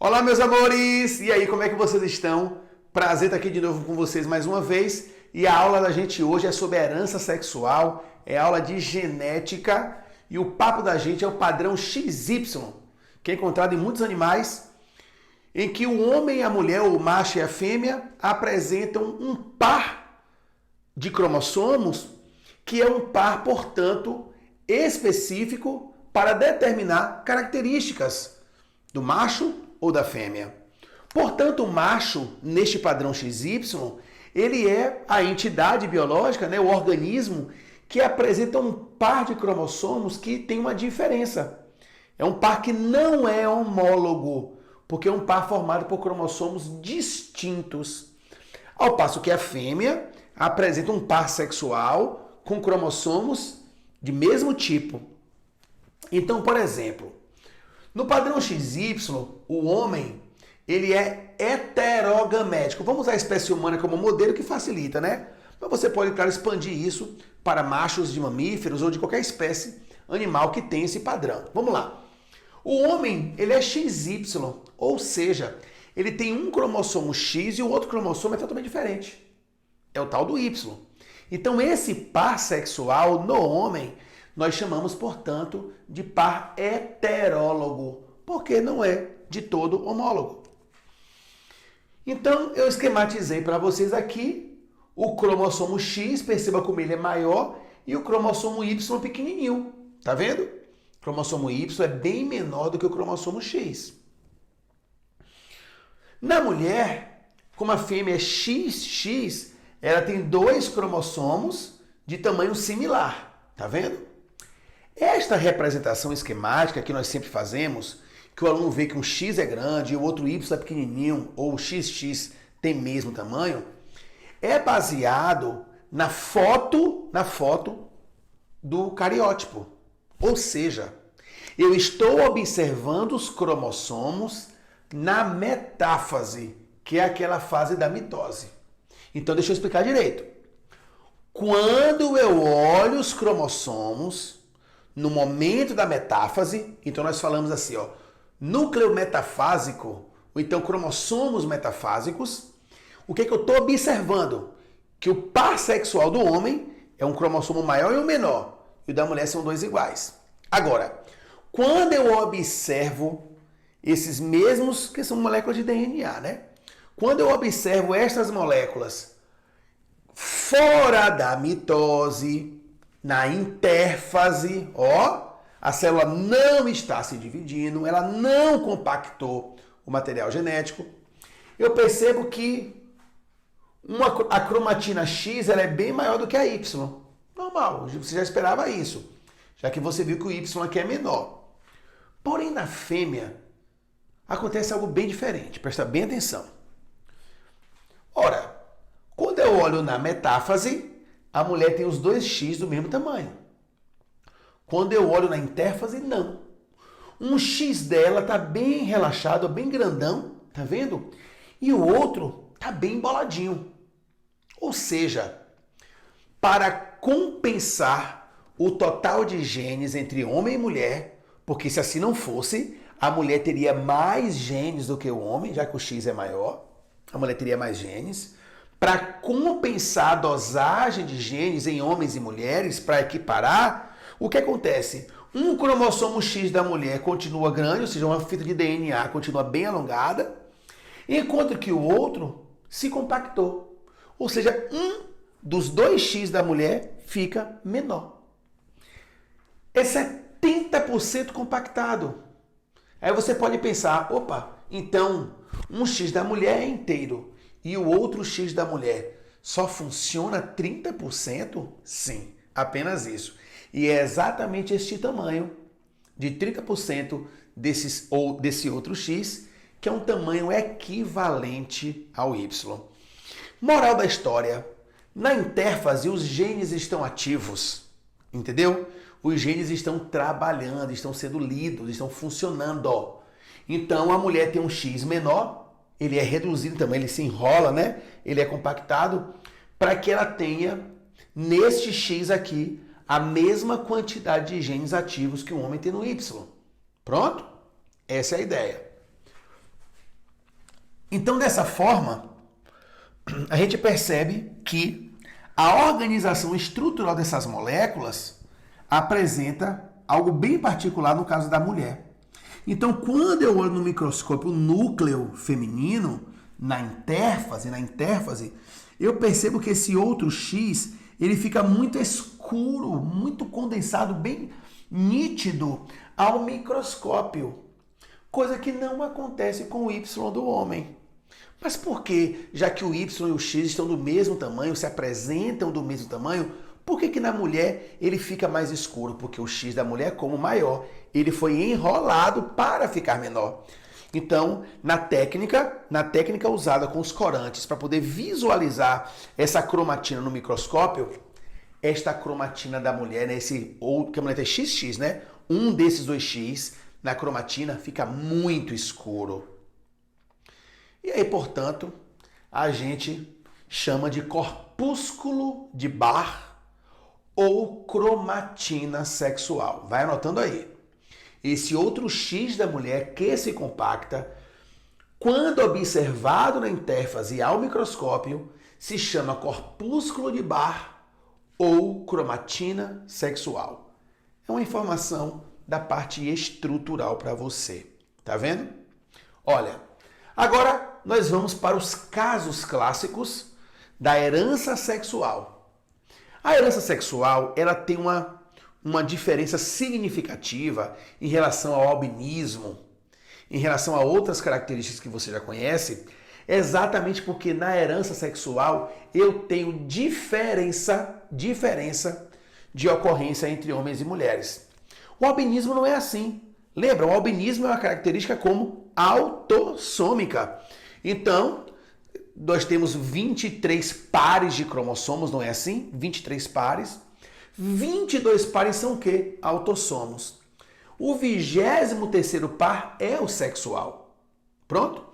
Olá, meus amores! E aí, como é que vocês estão? Prazer estar aqui de novo com vocês mais uma vez. E a aula da gente hoje é sobre herança sexual, é aula de genética e o papo da gente é o padrão XY, que é encontrado em muitos animais, em que o homem e a mulher, o macho e a fêmea, apresentam um par de cromossomos que é um par, portanto, específico para determinar características do macho ou da fêmea. Portanto, o macho, neste padrão XY, ele é a entidade biológica, né, o organismo que apresenta um par de cromossomos que tem uma diferença. É um par que não é homólogo, porque é um par formado por cromossomos distintos. Ao passo que a fêmea apresenta um par sexual com cromossomos de mesmo tipo. Então, por exemplo, no padrão XY, o homem ele é heterogamético. Vamos usar a espécie humana como modelo que facilita, né? Mas você pode, claro, expandir isso para machos de mamíferos ou de qualquer espécie animal que tenha esse padrão. Vamos lá. O homem, ele é XY, ou seja, ele tem um cromossomo X e o outro cromossomo é totalmente diferente. É o tal do Y. Então, esse par sexual no homem, nós chamamos, portanto, de par heterólogo, porque não é de todo homólogo. Então, eu esquematizei para vocês aqui o cromossomo X, perceba como ele é maior, e o cromossomo Y pequenininho. Tá vendo? O cromossomo Y é bem menor do que o cromossomo X. Na mulher, como a fêmea é XX, ela tem dois cromossomos de tamanho similar. Tá vendo? Esta representação esquemática que nós sempre fazemos, que o aluno vê que um X é grande e o outro Y é pequenininho, ou o XX tem mesmo tamanho, é baseado na foto do cariótipo. Ou seja, eu estou observando os cromossomos na metáfase, que é aquela fase da mitose. Então, deixa eu explicar direito. Quando eu olho os cromossomos, no momento da metáfase, então nós falamos assim, ó, núcleo metafásico, ou então cromossomos metafásicos, o que é que eu estou observando? Que o par sexual do homem é um cromossomo maior e um menor, e o da mulher são dois iguais. Agora, quando eu observo esses mesmos, que são moléculas de DNA, né? Quando eu observo estas moléculas fora da mitose, na interfase, ó, a célula não está se dividindo, ela não compactou o material genético, eu percebo que a cromatina X ela é bem maior do que a Y. Normal, você já esperava isso, já que você viu que o Y aqui é menor. Porém, na fêmea, acontece algo bem diferente, presta bem atenção. Ora, quando eu olho na metáfase, a mulher tem os dois X do mesmo tamanho. Quando eu olho na interfase, não. Um X dela está bem relaxado, bem grandão, tá vendo? E o outro está bem emboladinho. Ou seja, para compensar o total de genes entre homem e mulher, porque se assim não fosse, a mulher teria mais genes do que o homem, já que o X é maior, a mulher teria mais genes. Para compensar a dosagem de genes em homens e mulheres, para equiparar, o que acontece? Um cromossomo X da mulher continua grande, ou seja, uma fita de DNA continua bem alongada, enquanto que o outro se compactou. Ou seja, um dos dois X da mulher fica menor. É 70% compactado. Aí você pode pensar, opa, então um X da mulher é inteiro e o outro X da mulher só funciona 30%? Sim, apenas isso. E é exatamente este tamanho de 30% desse outro X, que é um tamanho equivalente ao Y. Moral da história, na interfase os genes estão ativos, entendeu? Os genes estão trabalhando, estão sendo lidos, estão funcionando. Então a mulher tem um X menor, ele é reduzido também, ele se enrola, né? Ele é compactado para que ela tenha, neste X aqui, a mesma quantidade de genes ativos que o homem tem no Y. Pronto? Essa é a ideia. Então, dessa forma, a gente percebe que a organização estrutural dessas moléculas apresenta algo bem particular no caso da mulher. Então, quando eu olho no microscópio o núcleo feminino, na intérfase, eu percebo que esse outro X, ele fica muito escuro, muito condensado, bem nítido ao microscópio. Coisa que não acontece com o Y do homem. Mas por que, já que o Y e o X estão do mesmo tamanho, se apresentam do mesmo tamanho, por que na mulher ele fica mais escuro? Porque o X da mulher, como maior, ele foi enrolado para ficar menor. Então, na técnica usada com os corantes para poder visualizar essa cromatina no microscópio, esta cromatina da mulher, né, esse outro que a mulher tem XX, né? Um desses dois X na cromatina fica muito escuro. E aí, portanto, a gente chama de corpúsculo de Barr ou cromatina sexual. Vai anotando aí. Esse outro X da mulher que se compacta, quando observado na intérfase ao microscópio, se chama corpúsculo de Barr ou cromatina sexual. É uma informação da parte estrutural para você. Tá vendo? Olha, agora nós vamos para os casos clássicos da herança sexual. A herança sexual, ela tem uma diferença significativa em relação ao albinismo, em relação a outras características que você já conhece, exatamente porque na herança sexual eu tenho diferença de ocorrência entre homens e mulheres. O albinismo não é assim. Lembra, o albinismo é uma característica como autossômica. Então, nós temos 23 pares de cromossomos, não é assim? 23 pares. 22 pares são o quê? Autossomos. O 23º par é o sexual. Pronto?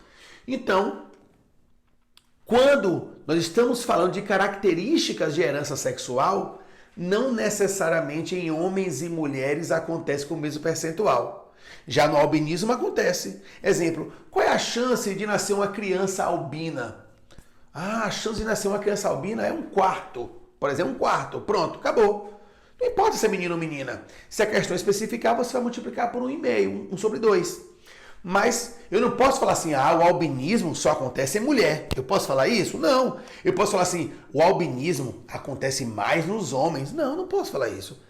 Então, quando nós estamos falando de características de herança sexual, não necessariamente em homens e mulheres acontece com o mesmo percentual. Já no albinismo acontece. Exemplo, qual é a chance de nascer uma criança albina? A chance de nascer uma criança albina é 1/4. Por exemplo, 1/4. Pronto, acabou. Não importa se é menino ou menina. Se a questão especificar, você vai multiplicar por 1,5, 1/2. Mas eu não posso falar assim, o albinismo só acontece em mulher. Eu posso falar isso? Não. Eu posso falar assim, o albinismo acontece mais nos homens. Não, não posso falar isso.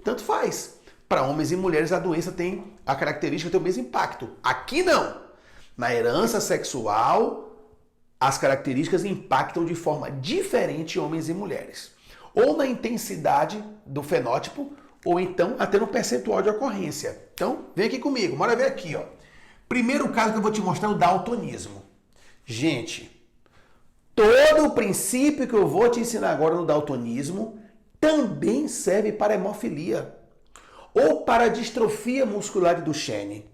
Tanto faz. Para homens e mulheres, a doença tem a característica, tem o mesmo impacto. Aqui não. Na herança sexual, as características impactam de forma diferente homens e mulheres. Ou na intensidade do fenótipo, ou então até no percentual de ocorrência. Então, vem aqui comigo, bora ver aqui, ó. Primeiro caso que eu vou te mostrar é o daltonismo. Gente, todo o princípio que eu vou te ensinar agora no daltonismo também serve para hemofilia ou para distrofia muscular de Duchenne.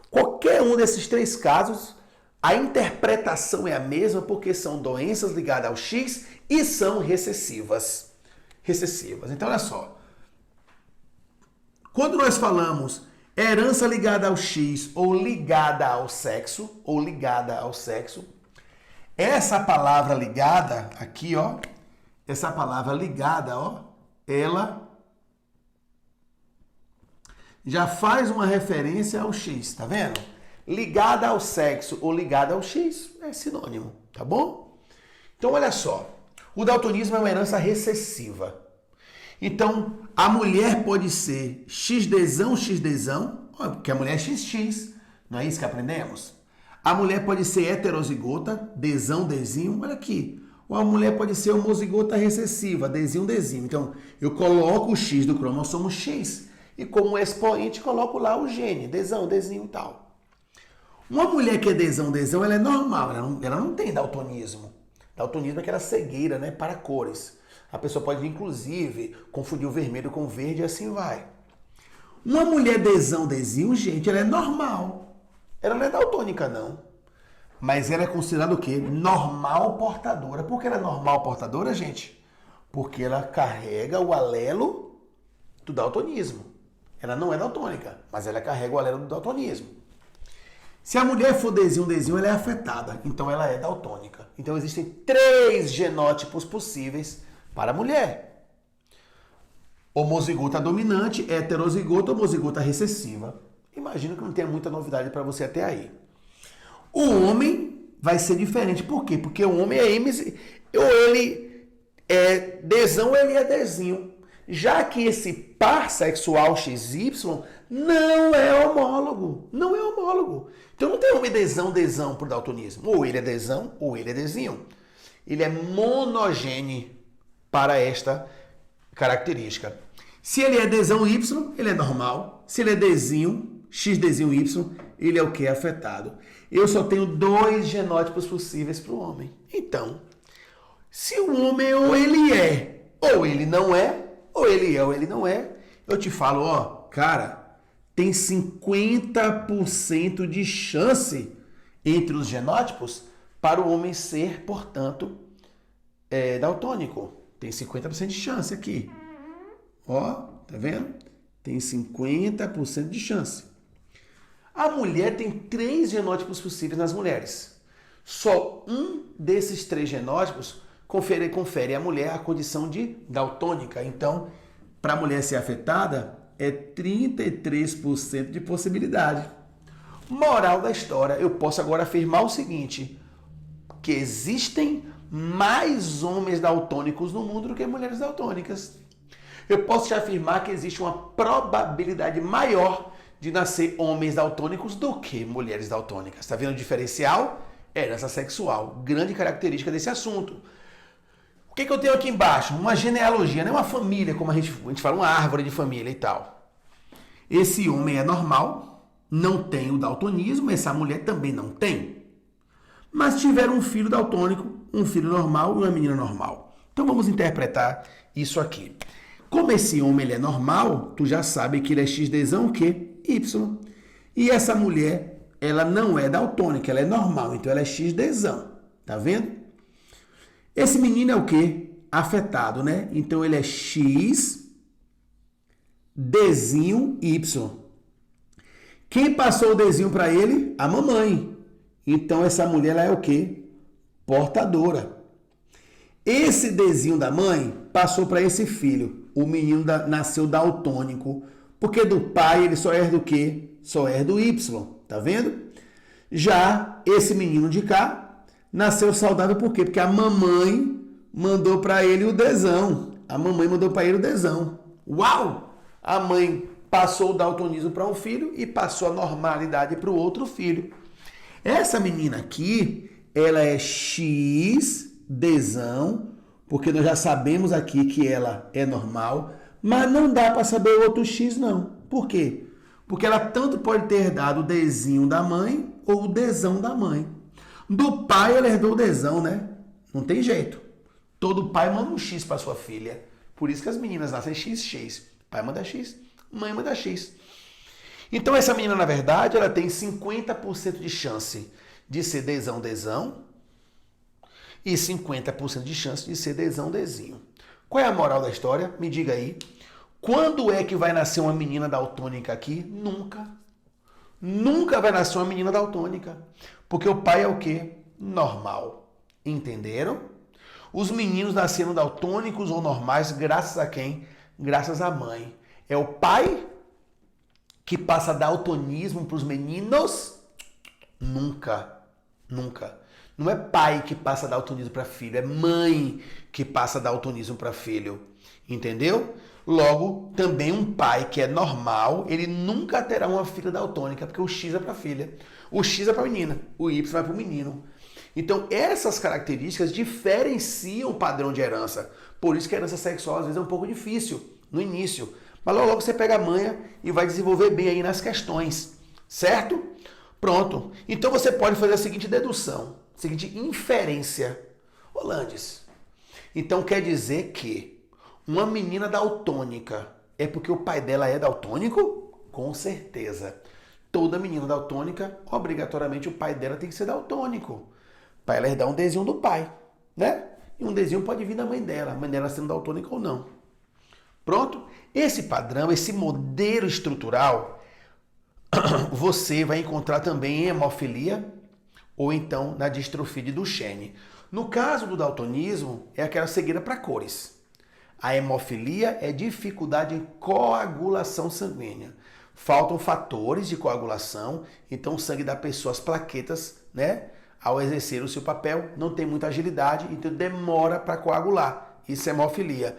Qualquer um desses três casos, a interpretação é a mesma porque são doenças ligadas ao X e são recessivas. Então, olha só. Quando nós falamos herança ligada ao X ou ligada ao sexo, essa palavra ligada aqui, ó, ela já faz uma referência ao X, tá vendo? Ligada ao sexo ou ligada ao X é sinônimo, tá bom? Então, olha só. O daltonismo é uma herança recessiva. Então, a mulher pode ser XDzão, porque a mulher é XX, não é isso que aprendemos? A mulher pode ser heterozigota, Dzão, Dzinho, olha aqui. Ou a mulher pode ser homozigota recessiva, Dzinho, Dzinho. Então, eu coloco o X do cromossomo X e como expoente coloco lá o gene, Dzão, Dzinho e tal. Uma mulher que é Dzão, Dzão, ela é normal, ela não tem daltonismo. Daltonismo é aquela cegueira, né, para cores. A pessoa pode, inclusive, confundir o vermelho com o verde e assim vai. Uma mulher Dzão, Dzinho, gente, ela é normal. Ela não é daltônica, não. Mas ela é considerada o quê? Normal portadora. Por que ela é normal portadora, gente? Porque ela carrega o alelo do daltonismo. Ela não é daltônica, mas ela carrega o alelo do daltonismo. Se a mulher for Dzinho, ela é afetada. Então ela é daltônica. Então existem 3 genótipos possíveis para a mulher. Homozigota dominante, heterozigota, homozigota recessiva. Imagino que não tenha muita novidade para você até aí. O homem vai ser diferente. Por quê? Porque o homem é MS, ou ele é Dzão ou ele é Dzinho. Já que esse par sexual XY não é homólogo. Não é homólogo. Então não tem homem Dzão para o daltonismo. Ou ele é Dzão ou ele é Dzinho. Ele é monogênese para esta característica. Se ele é Dzão Y, ele é normal. Se ele é Dzinho, XDzinho Y, ele é o que? Afetado. Eu só tenho 2 genótipos possíveis para o homem. Então, se o homem ou ele é, ou ele não é, ou ele é ou ele não é, eu te falo, ó, cara, tem 50% de chance entre os genótipos para o homem ser, portanto, daltônico. Tem 50% de chance aqui. Ó, tá vendo? Tem 50% de chance. A mulher tem 3 genótipos possíveis nas mulheres. Só um desses 3 genótipos confere à mulher a condição de daltônica. Então, para a mulher ser afetada, é 33% de possibilidade. Moral da história, eu posso agora afirmar o seguinte, que existem mais homens daltônicos no mundo do que mulheres daltônicas. Eu posso te afirmar que existe uma probabilidade maior de nascer homens daltônicos do que mulheres daltônicas. Está vendo o diferencial? Herança sexual, grande característica desse assunto. O que eu tenho aqui embaixo? Uma genealogia, não é uma família, como a gente fala, uma árvore de família e tal. Esse homem é normal, não tem o daltonismo, essa mulher também não tem. Mas tiveram um filho daltônico, um filho normal e uma menina normal. Então vamos interpretar isso aqui. Como esse homem ele é normal, tu já sabe que ele é XDzão o quê? Y. E essa mulher, ela não é daltônica, ela é normal, então ela é XDzão. Tá vendo? Esse menino é o quê? Afetado, né? Então ele é X, Dzinho, Y. Quem passou o Dzinho para ele? A mamãe. Então essa mulher ela é o quê? Portadora. Esse Dzinho da mãe passou para esse filho. O menino nasceu daltônico. Porque do pai ele só herda o quê? Só herda o Y. Tá vendo? Já esse menino de cá nasceu saudável por quê? Porque a mamãe mandou para ele o Dzão. A mamãe mandou para ele o Dzão. Uau! A mãe passou o daltonismo para um filho e passou a normalidade para o outro filho. Essa menina aqui, ela é X, Dzão, porque nós já sabemos aqui que ela é normal, mas não dá para saber o outro X não. Por quê? Porque ela tanto pode ter herdado o Dzinho da mãe ou o Dzão da mãe. Do pai ela herdou o Dzão, né? Não tem jeito. Todo pai manda um X para sua filha. Por isso que as meninas nascem XX. Pai manda X, mãe manda X. Então essa menina, na verdade, ela tem 50% de chance de ser Dzão e 50% de chance de ser Dzinho. Qual é a moral da história? Me diga aí. Quando é que vai nascer uma menina daltônica aqui? Nunca. Nunca vai nascer uma menina daltônica. Porque o pai é o quê? Normal. Entenderam? Os meninos nasceram daltônicos ou normais graças a quem? Graças à mãe. É o pai que passa daltonismo para os meninos? Nunca. Nunca. Não é pai que passa daltonismo para filho, é mãe que passa daltonismo para filho. Entendeu? Logo, também um pai que é normal, ele nunca terá uma filha daltônica, porque o X é para a filha, o X é para a menina, o Y vai para o menino. Então, essas características diferenciam o padrão de herança. Por isso que a herança sexual, às vezes, é um pouco difícil no início. Mas logo, logo você pega a manha e vai desenvolver bem aí nas questões. Certo? Pronto. Então, você pode fazer a seguinte dedução, a seguinte inferência. Holandes. Então, quer dizer que uma menina daltônica é porque o pai dela é daltônico? Com certeza. Toda menina daltônica, obrigatoriamente o pai dela tem que ser daltônico. Para ela herdar um Dzinho do pai, né? E um Dzinho pode vir da mãe dela, a mãe dela sendo daltônica ou não. Pronto? Esse padrão, esse modelo estrutural, você vai encontrar também em hemofilia ou então na distrofia de Duchenne. No caso do daltonismo, é aquela cegueira para cores. A hemofilia é dificuldade em coagulação sanguínea. Faltam fatores de coagulação, então o sangue da pessoa, as plaquetas, né, ao exercer o seu papel, não tem muita agilidade, então demora para coagular. Isso é hemofilia.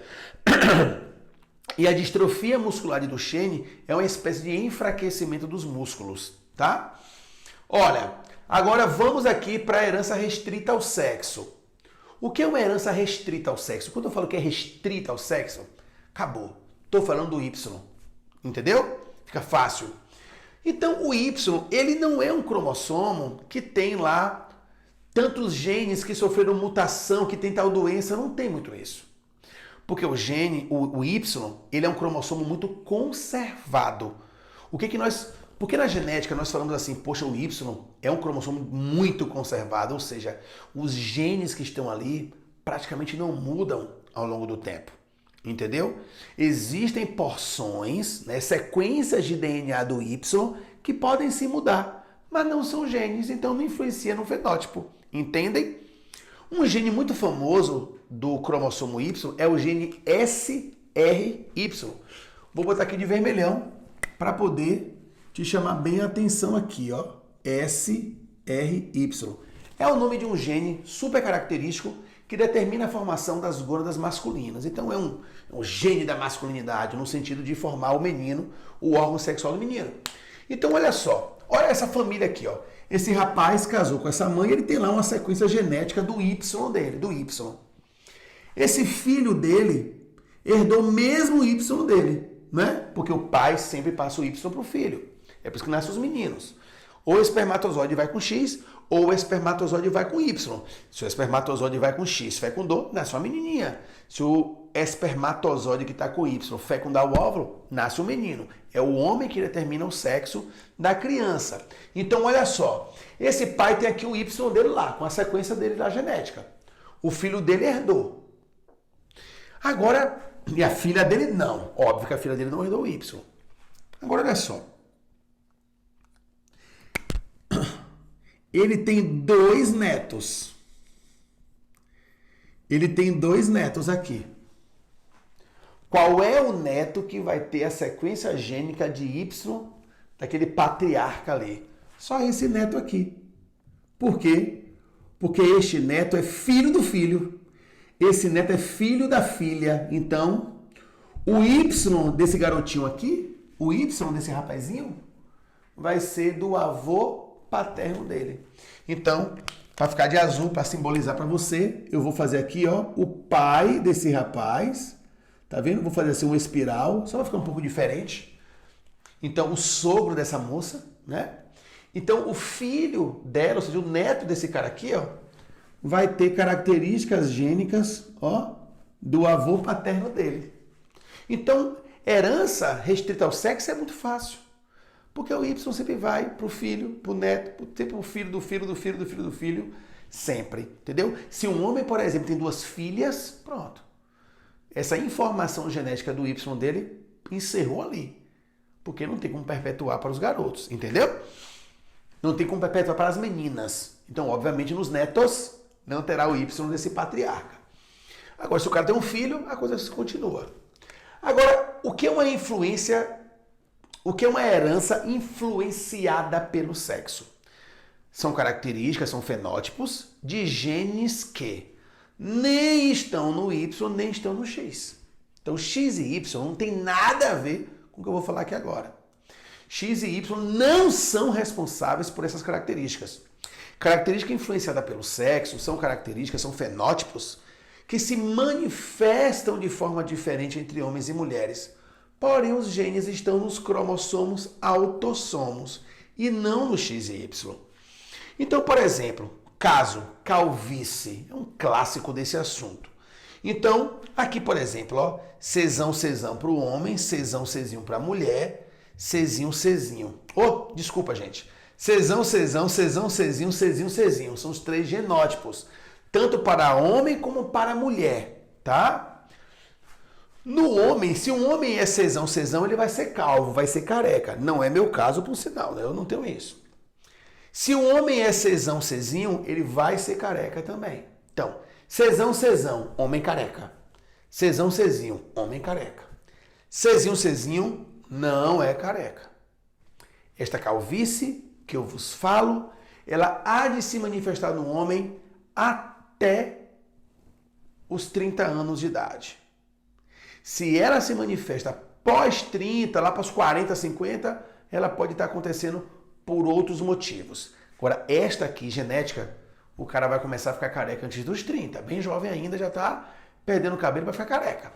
E a distrofia muscular de Duchenne é uma espécie de enfraquecimento dos músculos, tá? Olha, agora vamos aqui para a herança restrita ao sexo. O que é uma herança restrita ao sexo? Quando eu falo que é restrita ao sexo, acabou. Estou falando do Y, entendeu? Fica fácil. Então o Y, ele não é um cromossomo que tem lá tantos genes que sofreram mutação, que tem tal doença, não tem muito isso. Porque o gene, o Y, ele é um cromossomo muito conservado. Porque na genética nós falamos assim, poxa, o Y é um cromossomo muito conservado, ou seja, os genes que estão ali praticamente não mudam ao longo do tempo. Entendeu? Existem porções, né, sequências de DNA do Y que podem se mudar, mas não são genes, então não influencia no fenótipo. Entendem? Um gene muito famoso do cromossomo Y é o gene SRY. Vou botar aqui de vermelhão para poder te chamar bem a atenção aqui, ó. SRY. É o nome de um gene super característico que determina a formação das gônadas masculinas. Então é um gene da masculinidade, no sentido de formar o menino, o órgão sexual do menino. Então olha só, olha essa família aqui, ó. Esse rapaz casou com essa mãe, ele tem lá uma sequência genética do Y dele, do Y. Esse filho dele herdou o mesmo Y dele, né? Porque o pai sempre passa o Y para o filho. É por isso que nascem os meninos. Ou o espermatozoide vai com X, ou o espermatozoide vai com Y. Se o espermatozoide vai com X, fecundou, nasce uma menininha. Se o espermatozoide que está com Y fecundar o óvulo, nasce um menino. É o homem que determina o sexo da criança. Então, olha só. Esse pai tem aqui o Y dele lá, com a sequência dele da genética. O filho dele herdou. Agora, e a filha dele não. Óbvio que a filha dele não herdou o Y. Agora, olha só. Ele tem 2 netos. Ele tem 2 netos aqui. Qual é o neto que vai ter a sequência gênica de Y daquele patriarca ali? Só esse neto aqui. Por quê? Porque este neto é filho do filho. Esse neto é filho da filha. Então, o Y desse garotinho aqui, o Y desse rapazinho, vai ser do avô paterno dele. Então, para ficar de azul, para simbolizar para você, eu vou fazer aqui, ó, o pai desse rapaz. Tá vendo? Vou fazer assim uma espiral, só vai ficar um pouco diferente. Então, o sogro dessa moça, né? Então, o filho dela, ou seja, o neto desse cara aqui, ó, vai ter características gênicas, ó, do avô paterno dele. Então, herança restrita ao sexo é muito fácil. Porque o Y sempre vai para o filho, para o neto, sempre para o filho do filho do filho do filho do filho, sempre, entendeu? Se um homem, por exemplo, tem 2 filhas, pronto. Essa informação genética do Y dele encerrou ali. Porque não tem como perpetuar para os garotos, entendeu? Não tem como perpetuar para as meninas. Então, obviamente, nos netos não terá o Y desse patriarca. Agora, se o cara tem um filho, a coisa continua. Agora, o que é uma influência... O que é uma herança influenciada pelo sexo? São características, são fenótipos de genes que nem estão no Y, nem estão no X. Então, X e Y não tem nada a ver com o que eu vou falar aqui agora. X e Y não são responsáveis por essas características. Característica influenciada pelo sexo são características, são fenótipos que se manifestam de forma diferente entre homens e mulheres. Porém, os genes estão nos cromossomos autossomos e não no X e Y. Então, por exemplo, caso calvície, é um clássico desse assunto. Então, aqui, por exemplo, ó, Czão para o homem, Czinho para a mulher, Czinho. Oh, desculpa, gente. Czão, Czinho. São os 3 genótipos, tanto para homem como para mulher, tá? No homem, se um homem é cesão, ele vai ser calvo, vai ser careca. Não é meu caso, por sinal, né? Eu não tenho isso. Se um homem é cesão, ele vai ser careca também. Então, cesão, homem careca. Cesão, homem careca. Cezinho, não é careca. Esta calvície que eu vos falo, ela há de se manifestar no homem até os 30 anos de idade. Se ela se manifesta pós 30, lá para os 40, 50, ela pode estar acontecendo por outros motivos. Agora, esta aqui, genética, o cara vai começar a ficar careca antes dos 30. Bem jovem ainda, já está perdendo o cabelo para ficar careca.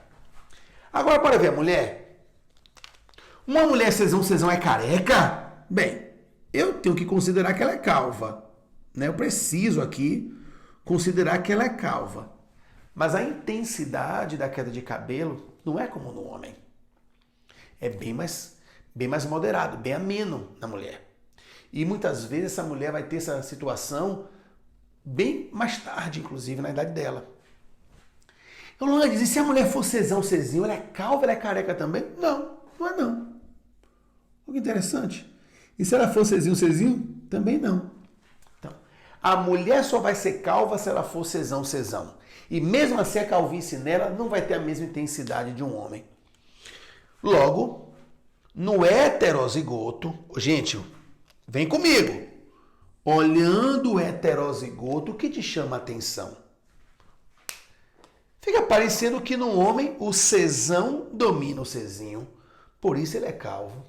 Agora, para ver a mulher. Uma mulher cesão é careca? Bem, eu tenho que considerar que ela é calva. Né? Eu preciso aqui considerar que ela é calva. Mas a intensidade da queda de cabelo não é como no homem. É bem mais moderado, bem ameno na mulher. E muitas vezes essa mulher vai ter essa situação bem mais tarde, inclusive, na idade dela. Então, Luana diz, e se a mulher for cezinho, ela é calva, ela é careca também? Não, não é não. Olha que interessante. E se ela for cezinho, também não. Então, a mulher só vai ser calva se ela for cesão. E mesmo assim a calvície nela não vai ter a mesma intensidade de um homem. Logo, no heterozigoto, gente, vem comigo. Olhando o heterozigoto, o que te chama a atenção? Fica parecendo que no homem o cesão domina o cezinho, por isso ele é calvo.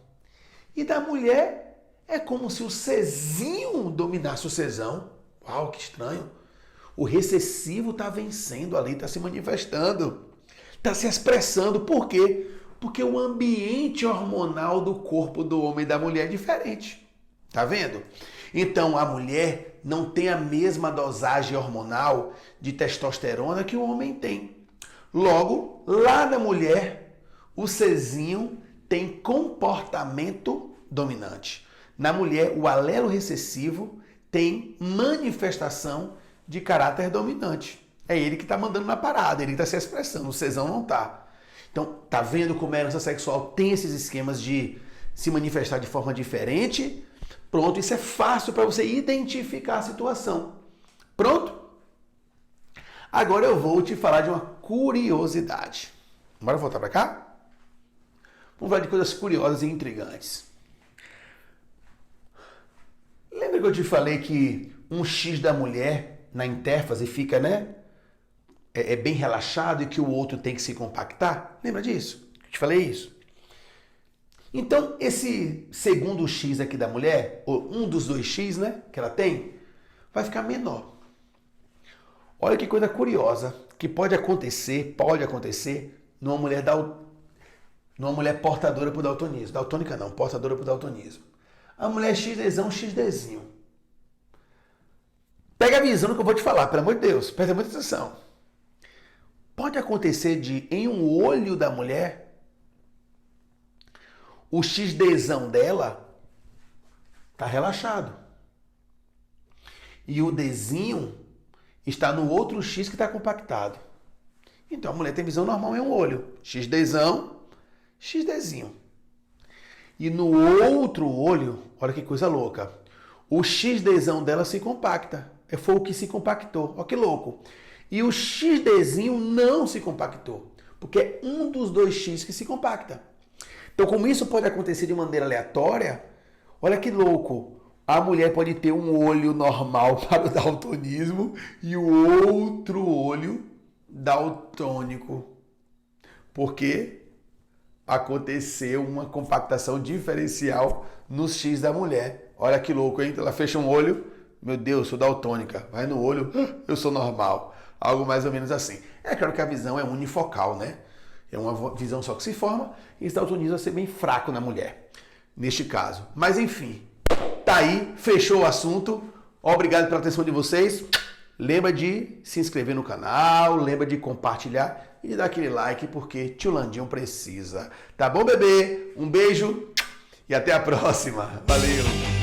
E da mulher é como se o cezinho dominasse o cesão. Uau, que estranho. O recessivo está vencendo ali, está se manifestando, está se expressando. Por quê? Porque o ambiente hormonal do corpo do homem e da mulher é diferente. Tá vendo? Então a mulher não tem a mesma dosagem hormonal de testosterona que o homem tem. Logo, lá na mulher, o cezinho tem comportamento dominante. Na mulher, o alelo recessivo tem manifestação de caráter dominante. É ele que está mandando na parada, ele que está se expressando, o cesão não está. Então, tá vendo como a herança sexual tem esses esquemas de se manifestar de forma diferente? Pronto, isso é fácil para você identificar a situação. Pronto? Agora eu vou te falar de uma curiosidade. Bora voltar para cá? Vamos falar de coisas curiosas e intrigantes. Lembra que eu te falei que um X da mulher na intérfase fica, né? É bem relaxado e que o outro tem que se compactar? Lembra disso? Eu te falei isso. Então, esse segundo X aqui da mulher, ou um dos dois X, né, que ela tem, vai ficar menor. Olha que coisa curiosa, que pode acontecer numa mulher portadora por daltonismo. Daltônica não, portadora por daltonismo. A mulher XDzão, XDzinho. Pega a visão do que eu vou te falar, pelo amor de Deus, presta muita atenção. Pode acontecer de, em um olho da mulher, o XDzão dela está relaxado. E o Dzinho está no outro X que está compactado. Então a mulher tem visão normal em um olho. XDzão, XDzinho. E no outro olho, olha que coisa louca, o XDzão dela se compacta. Foi o que se compactou. Olha que louco. E o XDzinho não se compactou, porque é um dos dois X que se compacta. Então, como isso pode acontecer de maneira aleatória, olha que louco. A mulher pode ter um olho normal para o daltonismo e o outro olho daltônico. Porque aconteceu uma compactação diferencial nos X da mulher. Olha que louco, hein? Ela fecha um olho, meu Deus, sou daltônica. Vai no olho, eu sou normal. Algo mais ou menos assim. É claro que a visão é unifocal, né? É uma visão só que se forma e esse daltonismo vai ser bem fraco na mulher, neste caso. Mas enfim, tá aí, fechou o assunto. Obrigado pela atenção de vocês. Lembra de se inscrever no canal, lembra de compartilhar e de dar aquele like, porque tio Landinho precisa. Tá bom, bebê? Um beijo e até a próxima. Valeu!